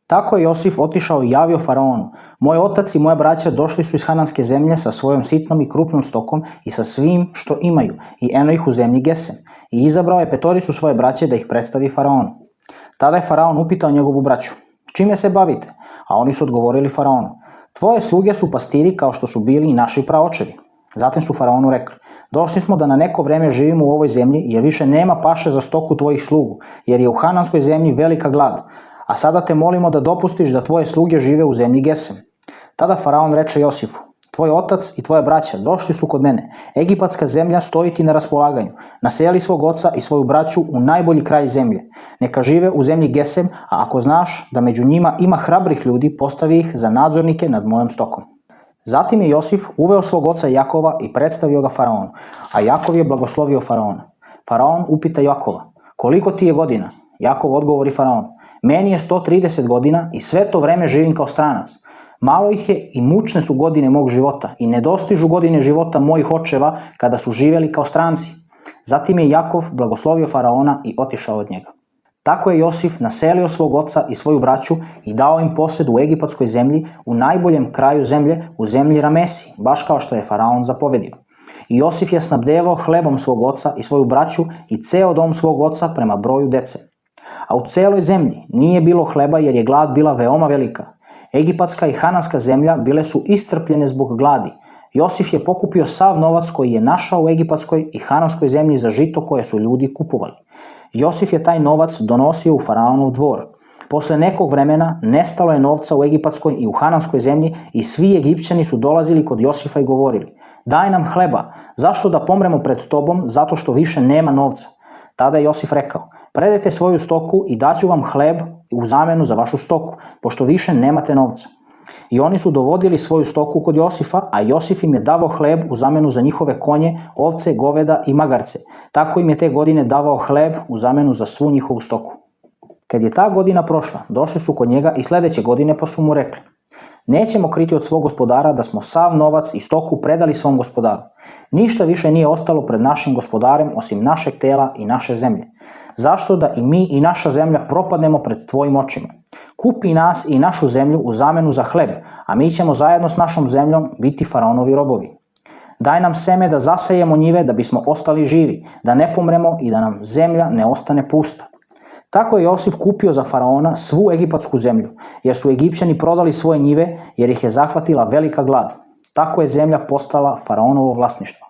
Tako je Josif otišao i javio faraonu: moj otac i moja braća došli su iz Hananske zemlje sa svojom sitnom i krupnom stokom i sa svim što imaju, i eno ih u zemlji Gesem. I izabrao je 5 svoje braće da ih predstavi faraonu. Tada je faraon upitao njegovu braću: čime se bavite? A oni su odgovorili faraonu: tvoje sluge su pastiri kao što su bili i naši praočevi. Zatim su faraonu rekli: došli smo da na neko vreme živimo u ovoj zemlji, jer više nema paše za stoku tvojih slugu, jer je u Hananskoj zemlji velika glad. A sada te molimo da dopustiš da tvoje sluge žive u zemlji Gesem. Tada faraon reče Josifu: tvoj otac i tvoja braća došli su kod mene. Egipatska zemlja stoji ti na raspolaganju. Naseli svog oca i svoju braću u najbolji kraj zemlje. Neka žive u zemlji Gesem, a ako znaš da među njima ima hrabrih ljudi, postavi ih za nadzornike nad mojom stokom. Zatim je Josif uveo svog oca Jakova i predstavio ga faraonu, a Jakov je blagoslovio faraona. Faraon upita Jakova: koliko ti je godina? Jakov odgovori faraonu: meni je 130 godina i sve to vreme živim kao stranac. Malo ih je i mučne su godine mog života i ne dostižu godine života mojih očeva kada su živjeli kao stranci. Zatim je Jakov blagoslovio faraona i otišao od njega. Tako je Josif naselio svog oca i svoju braću i dao im posjed u egipatskoj zemlji, u najboljem kraju zemlje, u zemlji Ramesi, baš kao što je faraon zapovedio. I Josif je snabdevao hlebom svog oca i svoju braću i ceo dom svog oca prema broju dece. A u celoj zemlji nije bilo hleba jer je glad bila veoma velika. Egipatska i Hananska zemlja bile su iscrpljene zbog gladi. Josif je pokupio sav novac koji je našao u egipatskoj i Hananskoj zemlji za žito koje su ljudi kupovali. Josif je taj novac donosio u faraonov dvor. Posle nekog vremena nestalo je novca u egipatskoj i u Hananskoj zemlji i svi Egipćani su dolazili kod Josifa i govorili: daj nam hleba, zašto da pomremo pred tobom zato što više nema novca? Tada je Josif rekao: predajte svoju stoku i daću vam hleb u zamenu za vašu stoku, pošto više nemate novca. I oni su dovodili svoju stoku kod Josifa, a Josif im je davao hleb u zamenu za njihove konje, ovce, goveda i magarce. Tako im je te godine davao hleb u zamenu za svu njihovu stoku. Kad je ta godina prošla, došli su kod njega i sljedeće godine pa su mu rekli: nećemo kriti od svog gospodara da smo sav novac i stoku predali svom gospodaru. Ništa više nije ostalo pred našim gospodarem osim našeg tela i naše zemlje. Zašto da i mi i naša zemlja propadnemo pred tvojim očima? Kupi nas i našu zemlju u zamenu za hleb, a mi ćemo zajedno s našom zemljom biti faraonovi robovi. Daj nam seme da zasejemo njive da bismo ostali živi, da ne pomremo i da nam zemlja ne ostane pusta. Tako je Josif kupio za faraona svu egipatsku zemlju, jer su Egipćani prodali svoje njive jer ih je zahvatila velika glad. Tako je zemlja postala faraonovo vlasništvo.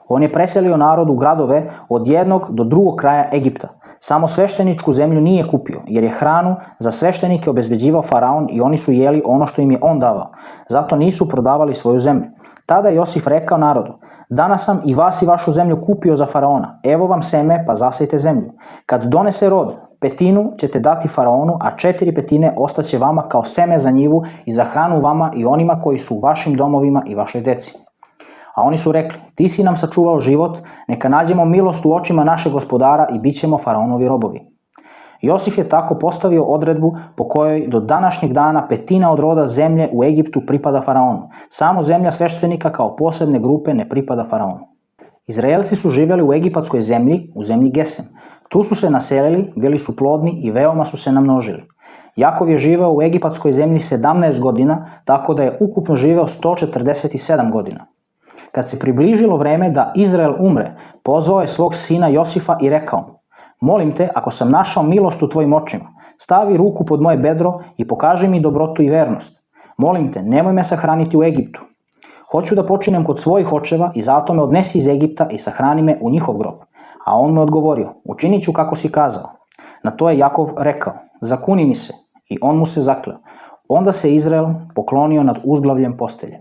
On je preselio narod u gradove od jednog do drugog kraja Egipta. Samo svešteničku zemlju nije kupio, jer je hranu za sveštenike obezbeđivao faraon i oni su jeli ono što im je on davao. Zato nisu prodavali svoju zemlju. Tada je Josif rekao narodu: danas sam i vas i vašu zemlju kupio za faraona. Evo vam seme, pa zasejte zemlju. Kad donese rod, 1/5 ćete dati faraonu, a 4/5 ostaće vama kao seme za njivu i za hranu vama i onima koji su u vašim domovima i vašoj deci. A oni su rekli: ti si nam sačuvao život, neka nađemo milost u očima našeg gospodara i bit ćemo faraonovi robovi. Josif je tako postavio odredbu po kojoj do današnjeg dana 1/5 od roda zemlje u Egiptu pripada faraonu. Samo zemlja sveštenika kao posebne grupe ne pripada faraonu. Izraelci su živjeli u egipatskoj zemlji, u zemlji Gesem. Tu su se naselili, bili su plodni i veoma su se namnožili. Jakov je živeo u egipatskoj zemlji 17 godina, tako da je ukupno živeo 147 godina. Kad se približilo vreme da Izrael umre, pozvao je svog sina Josifa i rekao: molim te, ako sam našao milost u tvojim očima, stavi ruku pod moje bedro i pokaži mi dobrotu i vernost. Molim te, nemoj me sahraniti u Egiptu. Hoću da počinem kod svojih očeva i zato me odnesi iz Egipta i sahrani me u njihov grob. A on mu je odgovorio: učinit ću kako si kazao. Na to je Jakov rekao: zakuni mi se. I on mu se zakleo. Onda se Izrael poklonio nad uzglavljem postelje.